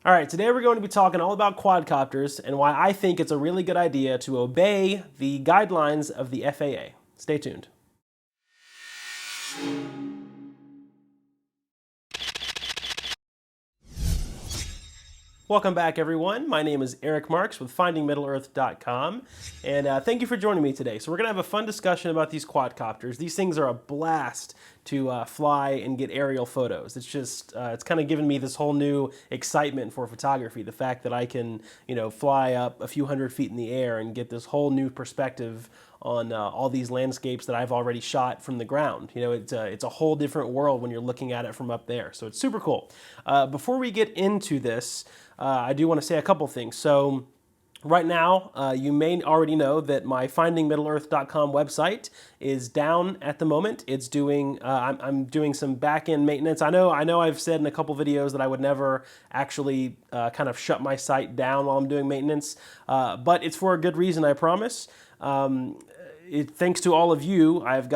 All right, today we're going to be talking all about quadcopters and why I think it's a really good idea to obey the guidelines of the FAA. Stay tuned. Welcome back, everyone. My name is Eric Marks with FindingMiddleEarth.com, and thank you for joining me today. So we're going to have a fun discussion about these quadcopters. These things are a blast to fly and get aerial photos. It's just, it's kind of given me this whole new excitement for photography. The fact that I can, fly up a few hundred feet in the air and get this whole new perspective on all these landscapes that I've already shot from the ground. It's a whole different world when you're looking at it from up there. So it's super cool. Before we get into this, I do want to say a couple things. So right now, you may already know that my FindingMiddleEarth.com website is down at the moment. It's doing, I'm doing some back-end maintenance. I know I've said in a couple videos that I would never actually kind of shut my site down while I'm doing maintenance, but it's for a good reason, I promise. Thanks to all of you, I've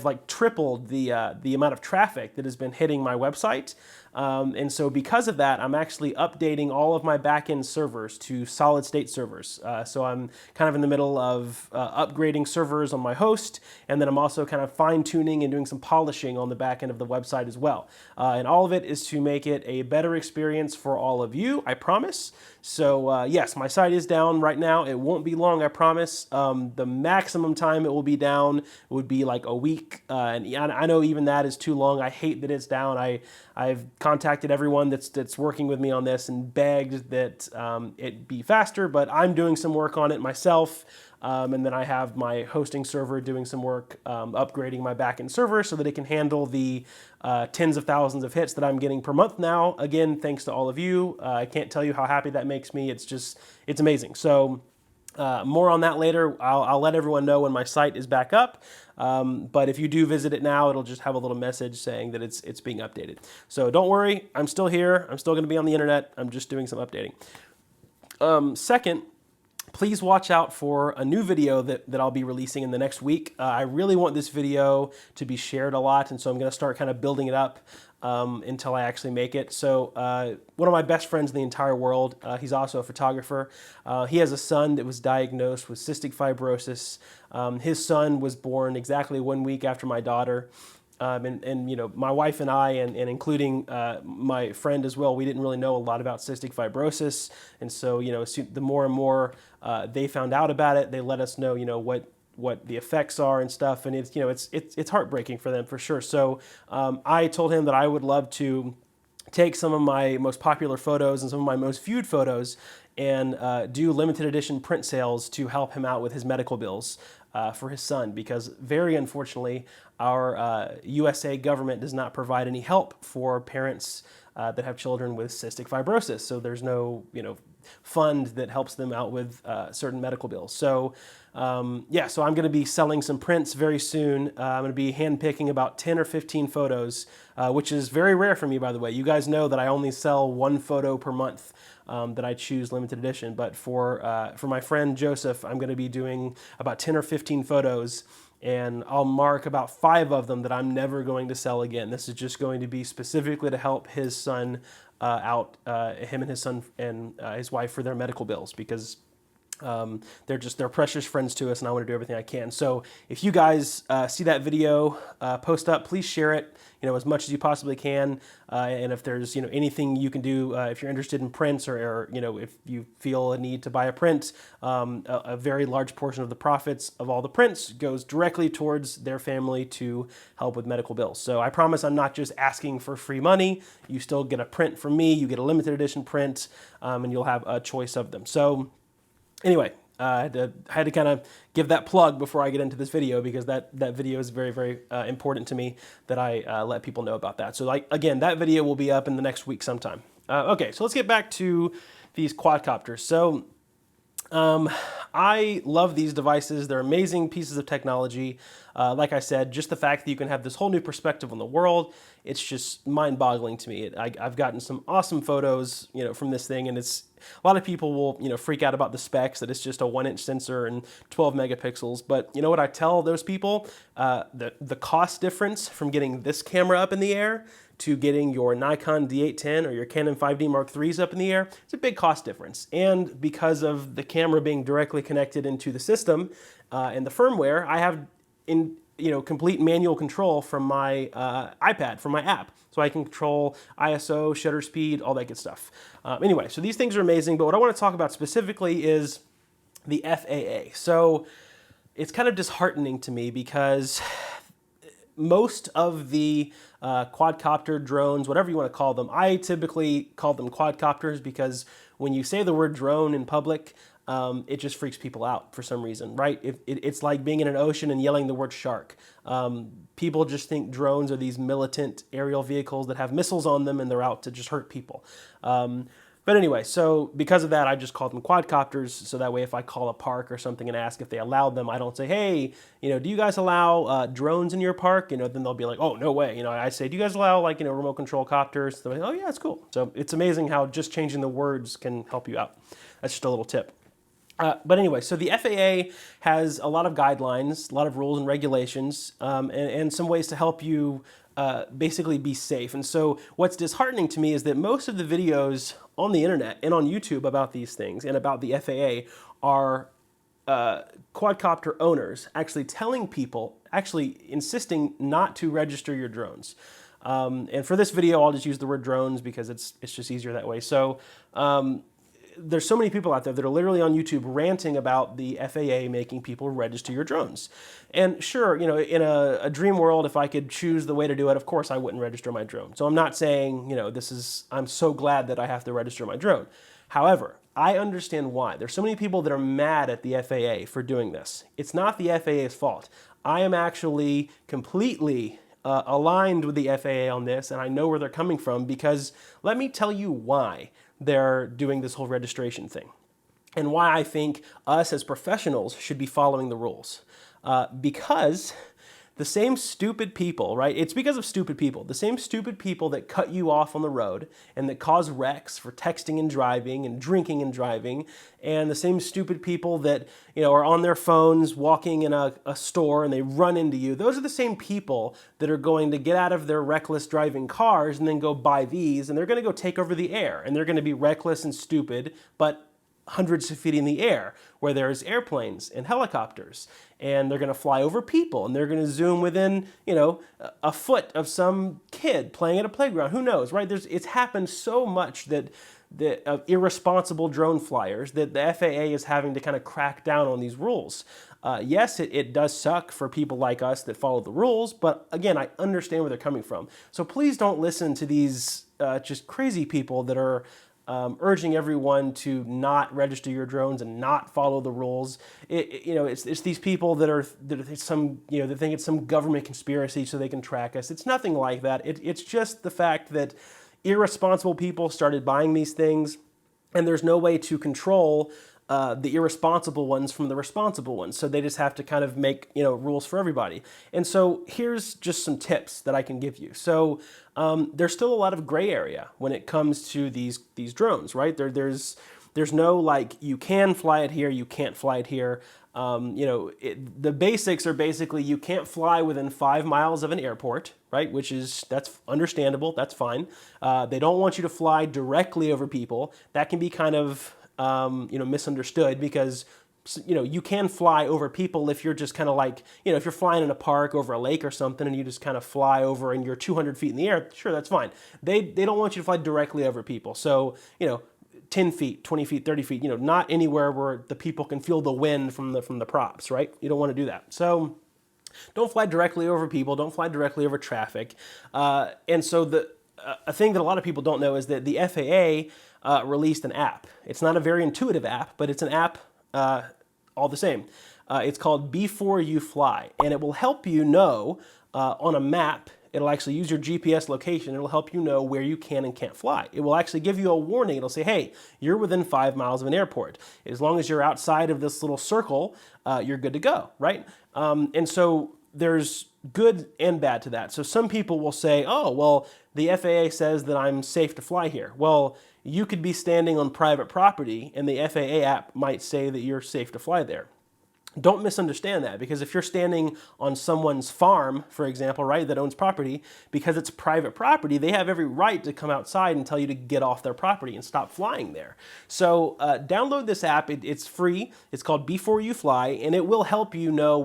like tripled the amount of traffic that has been hitting my website. And so because of that, I'm actually updating all of my backend servers to solid state servers. So I'm kind of in the middle of upgrading servers on my host, and then I'm also kind of fine tuning and doing some polishing on the back end of the website as well. And all of it is to make it a better experience for all of you, I promise. So yes, my site is down right now. It won't be long, I promise. The maximum time it will be down would be like a week. And I know even that is too long. I hate that it's down. I've contacted everyone that's working with me on this and begged that it be faster, but I'm doing some work on it myself. And then I have my hosting server doing some work upgrading my backend server so that it can handle the tens of thousands of hits that I'm getting per month now. Again, thanks to all of you. I can't tell you how happy that makes me. It's amazing. So more on that later. I'll let everyone know when my site is back up. But if you do visit it now, it'll just have a little message saying that it's being updated. So don't worry, I'm still here. I'm still going to be on the internet. I'm just doing some updating. Second, please watch out for a new video that I'll be releasing in the next week. I really want this video to be shared a lot, and so I'm going to start kind of building it up until I actually make it. So one of my best friends in the entire world, he's also a photographer. He has a son that was diagnosed with cystic fibrosis. His son was born exactly 1 week after my daughter. And my wife and I, and including my friend as well, we didn't really know a lot about cystic fibrosis. And so, the more and more they found out about it, they let us know, what the effects are and stuff. And it's heartbreaking for them for sure. So I told him that I would love to take some of my most popular photos and some of my most viewed photos and do limited edition print sales to help him out with his medical bills for his son, because very unfortunately, our USA government does not provide any help for parents that have children with cystic fibrosis. So there's no, fund that helps them out with certain medical bills. So yeah, so I'm going to be selling some prints very soon. I'm going to be handpicking about 10 or 15 photos, which is very rare for me, by the way. You guys know that I only sell one photo per month that I choose limited edition. But for my friend Joseph, I'm going to be doing about 10 or 15 photos, and I'll mark about 5 of them that I'm never going to sell again. This is just going to be specifically to help his son out, him and his son and his wife, for their medical bills, because they're precious friends to us, and I want to do everything I can. So if you guys see that video post up, please share it, as much as you possibly can. And if there's, anything you can do, if you're interested in prints, or if you feel a need to buy a print, a very large portion of the profits of all the prints goes directly towards their family to help with medical bills. So I promise I'm not just asking for free money. You still get a print from me. You get a limited edition print, and you'll have a choice of them. So anyway, I had to kind of give that plug before I get into this video, because that video is very, very important to me that I let people know about that. So again, that video will be up in the next week sometime. Okay, so let's get back to these quadcopters. So I love these devices. They're amazing pieces of technology. Like I said, just the fact that you can have this whole new perspective on the world, it's just mind-boggling to me. I've gotten some awesome photos, from this thing, and a lot of people will, freak out about the specs, that it's just a 1-inch sensor and 12 megapixels. But you know what I tell those people? The cost difference from getting this camera up in the air to getting your Nikon D810 or your Canon 5D Mark IIIs up in the air, it's a big cost difference. And because of the camera being directly connected into the system and the firmware, I have complete manual control from my iPad, from my app. So I can control ISO, shutter speed, all that good stuff. Anyway, so these things are amazing, but what I want to talk about specifically is the FAA. So it's kind of disheartening to me because most of the quadcopter drones, whatever you want to call them, I typically call them quadcopters because when you say the word drone in public, it just freaks people out for some reason, right? It's like being in an ocean and yelling the word shark. People just think drones are these militant aerial vehicles that have missiles on them and they're out to just hurt people. But anyway, so because of that, I just call them quadcopters. So that way, if I call a park or something and ask if they allowed them, I don't say, hey, do you guys allow drones in your park? Then they'll be like, oh, no way. I say, do you guys allow remote control copters? They're like, oh yeah, it's cool. So it's amazing how just changing the words can help you out. That's just a little tip. But anyway, so the FAA has a lot of guidelines, a lot of rules and regulations, and some ways to help you basically be safe. And so what's disheartening to me is that most of the videos on the internet and on YouTube about these things and about the FAA are quadcopter owners actually telling people, actually insisting not to register your drones. And for this video, I'll just use the word drones because it's just easier that way. So there's so many people out there that are literally on YouTube ranting about the FAA making people register your drones. And sure, in a dream world, if I could choose the way to do it, of course I wouldn't register my drone. So I'm not saying, I'm so glad that I have to register my drone. However, I understand why. There's so many people that are mad at the FAA for doing this. It's not the FAA's fault. I am actually completely aligned with the FAA on this, and I know where they're coming from because let me tell you why they're doing this whole registration thing and why I think us as professionals should be following the rules. Because the same stupid people, right? It's because of stupid people. The same stupid people that cut you off on the road and that cause wrecks for texting and driving and drinking and driving, and the same stupid people that are on their phones walking in a store and they run into you. Those are the same people that are going to get out of their reckless driving cars and then go buy these, and they're going to go take over the air, and they're going to be reckless and stupid, but hundreds of feet in the air where there's airplanes and helicopters, and they're going to fly over people, and they're going to zoom within a foot of some kid playing at a playground. Who knows, right? It's happened so much that irresponsible drone flyers that the FAA is having to kind of crack down on these rules. Yes, it does suck for people like us that follow the rules, but again, I understand where they're coming from. So please don't listen to these just crazy people that are urging everyone to not register your drones and not follow the rules. It's these people that think it's some government conspiracy so they can track us. It's nothing like that. It's just the fact that irresponsible people started buying these things, and there's no way to control the irresponsible ones from the responsible ones. So they just have to kind of make rules for everybody. And so here's just some tips that I can give you. So there's still a lot of gray area when it comes to these drones, right? There's no like you can fly it here, you can't fly it here. The basics are basically you can't fly within 5 miles of an airport, right? That's understandable, that's fine. They don't want you to fly directly over people. That can be kind of misunderstood because you can fly over people if you're just kind of like, if you're flying in a park over a lake or something and you just kind of fly over and you're 200 feet in the air, sure, that's fine. They don't want you to fly directly over people. So, 10 feet, 20 feet, 30 feet, not anywhere where the people can feel the wind from the props, right? You don't want to do that. So don't fly directly over people. Don't fly directly over traffic. And so a thing that a lot of people don't know is that the FAA released an app. It's not a very intuitive app, but it's an app all the same. It's called Before You Fly, and it will help you know on a map. It'll actually use your GPS location. It'll help you know where you can and can't fly. It will actually give you a warning. It'll say, hey, you're within 5 miles of an airport. As long as you're outside of this little circle, you're good to go, right? And so there's good and bad to that. So some people will say, oh, well, the FAA says that I'm safe to fly here. Well, you could be standing on private property and the FAA app might say that you're safe to fly there. Don't misunderstand that, because if you're standing on someone's farm, for example, right, that owns property, because it's private property, they have every right to come outside and tell you to get off their property and stop flying there. So download this app. It's free. It's called Before You Fly, and it will help you know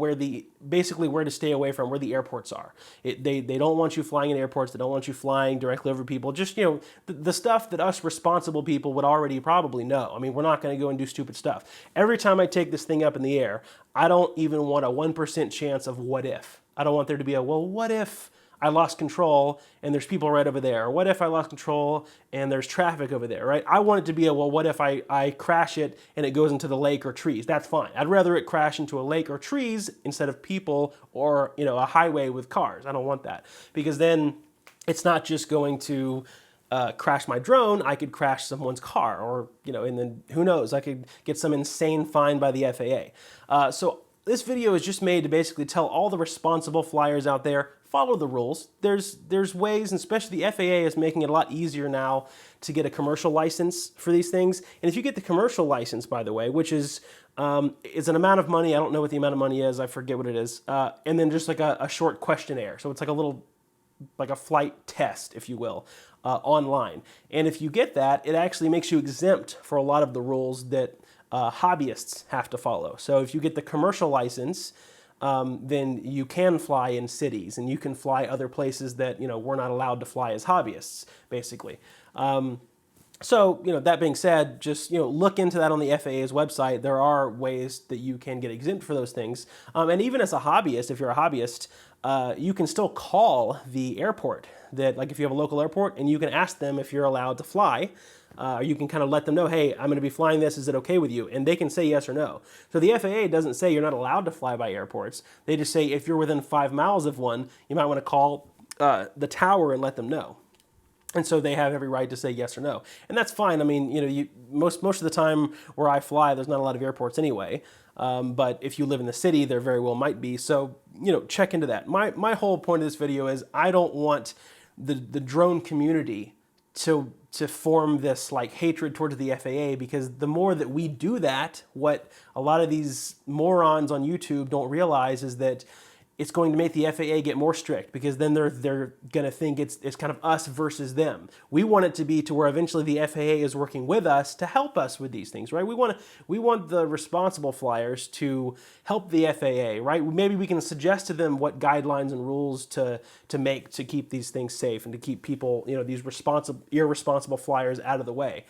basically where to stay away from, where the airports are. They don't want you flying in airports. They don't want you flying directly over people. Just, the stuff that us responsible people would already probably know. I mean, we're not going to go and do stupid stuff. Every time I take this thing up in the air, I don't even want a 1% chance of what if. I don't want there to be well, what if I lost control and there's people right over there? Or what if I lost control and there's traffic over there, right? I want it to be well, what if I crash it and it goes into the lake or trees? That's fine. I'd rather it crash into a lake or trees instead of people or, a highway with cars. I don't want that, because then it's not just going to crash my drone. I could crash someone's car, or, and then who knows, I could get some insane fine by the FAA. So this video is just made to basically tell all the responsible flyers out there, follow the rules. There's ways, and especially the FAA is making it a lot easier now to get a commercial license for these things. And if you get the commercial license, by the way, which is an amount of money, I don't know what the amount of money is, I forget what it is, and then just like a short questionnaire. So it's like a flight test, if you will, online. And if you get that, it actually makes you exempt for a lot of the rules that hobbyists have to follow. So if you get the commercial license, then you can fly in cities, and you can fly other places that we're not allowed to fly as hobbyists, basically. So, that being said, just, look into that on the FAA's website. There are ways that you can get exempt for those things. And even as a hobbyist, if you're a hobbyist, you can still call the airport, like if you have a local airport, and you can ask them if you're allowed to fly. You can kind of let them know, hey, I'm going to be flying this. Is it okay with you? And they can say yes or no. So the FAA doesn't say you're not allowed to fly by airports. They just say if you're within 5 miles of one, you might want to call the tower and let them know. And so they have every right to say yes or no. And that's fine. I mean, most of the time where I fly, there's not a lot of airports anyway. But if you live in the city, there very well might be. So, check into that. My whole point of this video is I don't want the drone community to form this like hatred towards the FAA, because the more that we do that, what a lot of these morons on YouTube don't realize is that it's going to make the FAA get more strict, because then they're going to think it's kind of us versus them. We want it to be to where eventually the FAA is working with us to help us with these things, right? We want the responsible flyers to help the FAA, right? Maybe we can suggest to them what guidelines and rules to make to keep these things safe and to keep people, these irresponsible flyers out of the way.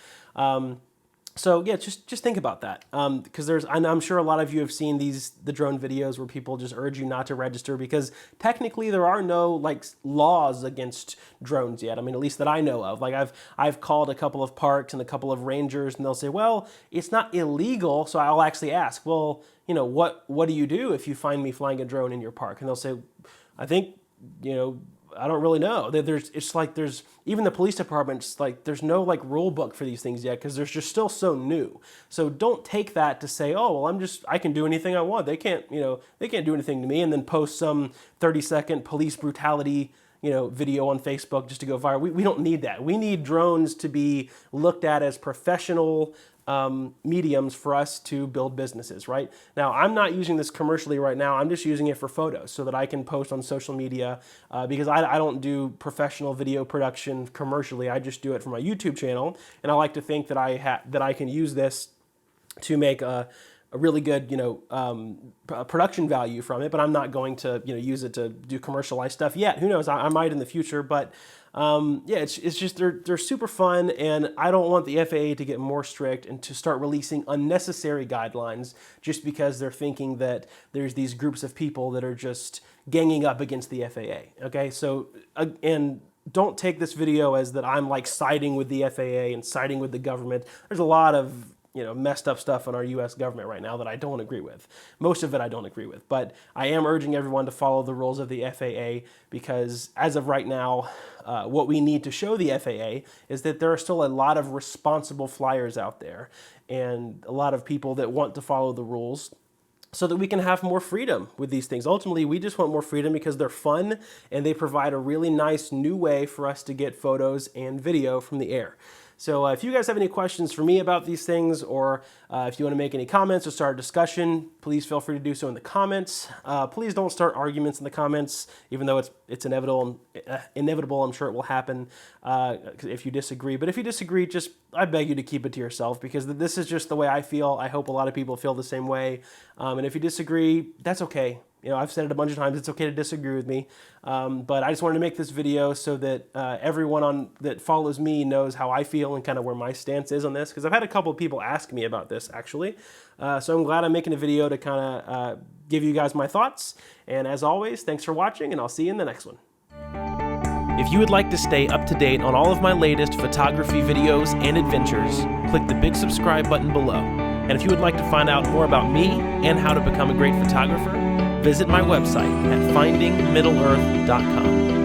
So yeah, just think about that, because I'm sure a lot of you have seen the drone videos where people just urge you not to register, because technically there are no like laws against drones yet. I mean, at least that I know of. Like I've called a couple of parks and a couple of rangers, and they'll say, well, it's not illegal. So I'll actually ask, well, what do you do if you find me flying a drone in your park? And they'll say, I think, I don't really know. There's even the police department's like, there's no like rule book for these things yet, because they're just still so new. So don't take that to say, oh, well, I can do anything I want. They can't do anything to me, and then post some 30-second police brutality, video on Facebook just to go viral. We don't need that. We need drones to be looked at as professional mediums for us to build businesses, right? Now, I'm not using this commercially right now. I'm just using it for photos so that I can post on social media, because I don't do professional video production commercially. I just do it for my YouTube channel, and I like to think that I can use this to make a really good, production value from it, but I'm not going to, use it to do commercialized stuff yet. Who knows? I might in the future, but yeah, it's just they're super fun, and I don't want the FAA to get more strict and to start releasing unnecessary guidelines just because they're thinking that there's these groups of people that are just ganging up against the FAA. Okay, so and don't take this video as that I'm like siding with the FAA and siding with the government. There's a lot of messed up stuff in our U.S. government right now that I don't agree with. Most of it I don't agree with, but I am urging everyone to follow the rules of the FAA, because as of right now, what we need to show the FAA is that there are still a lot of responsible flyers out there, and a lot of people that want to follow the rules, so that we can have more freedom with these things. Ultimately, we just want more freedom because they're fun, and they provide a really nice new way for us to get photos and video from the air. So if you guys have any questions for me about these things, or if you want to make any comments or start a discussion, please feel free to do so in the comments. Please don't start arguments in the comments, even though it's inevitable. I'm sure it will happen if you disagree. But if you disagree, I beg you to keep it to yourself, because this is just the way I feel. I hope a lot of people feel the same way. And if you disagree, that's okay. I've said it a bunch of times, it's okay to disagree with me, but I just wanted to make this video so that everyone that follows me knows how I feel and kind of where my stance is on this, because I've had a couple of people ask me about this, actually. So I'm glad I'm making a video to kind of give you guys my thoughts, and as always, thanks for watching, and I'll see you in the next one. If you would like to stay up to date on all of my latest photography videos and adventures, click the big subscribe button below. And if you would like to find out more about me and how to become a great photographer, visit my website at findingmiddleearth.com.